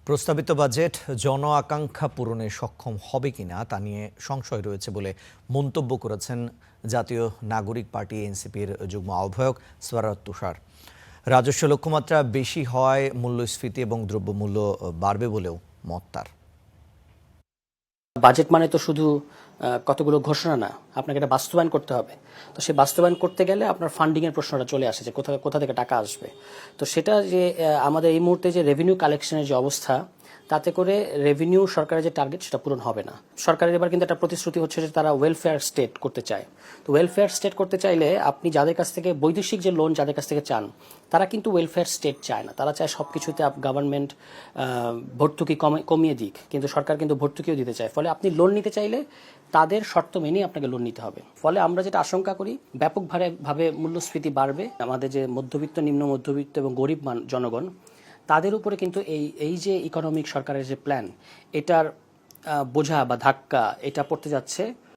প্রস্তাবিত বাজেট জন আকাঙ্ক্ষা পূরণে সক্ষম হবে কিনা তা নিয়ে সংশয় রয়েছে বলে মন্তব্য করেছেন জাতীয় নাগরিক পার্টি এনসিপির যুগ্ম আহ্বায়ক সরাত তুষার। রাজস্ব লক্ষ্যমাত্রা বেশি হওয়ায় মূল্যস্ফীতি এবং দ্রব্যমূল্য বাড়বে বলেও মত তার। বাজেট মানে তো শুধু কতগুলো ঘোষণা না, আপনাকে এটা বাস্তবায়ন করতে হবে। তো সেই বাস্তবায়ন করতে গেলে আপনার ফান্ডিং এর প্রশ্নটা চলে আসে যে কোথা থেকে টাকা আসবে। তো সেটা যে আমাদের এই মুহূর্তে যে রেভিনিউ কালেকশনের যে অবস্থা, তাতে করে রেভিনিউ সরকারের যে টার্গেট সেটা পূরণ হবে না। সরকারের এবার কিন্তু একটা প্রতিশ্রুতি হচ্ছে যে তারা ওয়েলফেয়ার স্টেট করতে চায়। তো ওয়েলফেয়ার স্টেট করতে চাইলে আপনি যাদের কাছ থেকে বৈদেশিক যে লোন যাদের কাছ থেকে চান, তারা কিন্তু ওয়েলফেয়ার স্টেট চায় না। তারা চায় সব কিছুতে গভর্নমেন্ট ভর্তুকি কমিয়ে দিক, কিন্তু সরকার কিন্তু ভর্তুকিও দিতে চায়। ফলে আপনি লোন নিতে চাইলে তাদের শর্ত মেনেই আপনাকে লোন নিতে হবে। ফলে আমরা যেটা আশঙ্কা করি, ব্যাপকভাবে মূল্যস্ফীতি বাড়বে। আমাদের যে মধ্যবিত্ত, নিম্ন মধ্যবিত্ত এবং গরিব জনগণ, তাদের উপরে কিন্তু এই যে ইকোনমিক সরকারের যে প্ল্যান, এটার বোঝা বা ধাক্কা এটা পড়তে যাচ্ছে।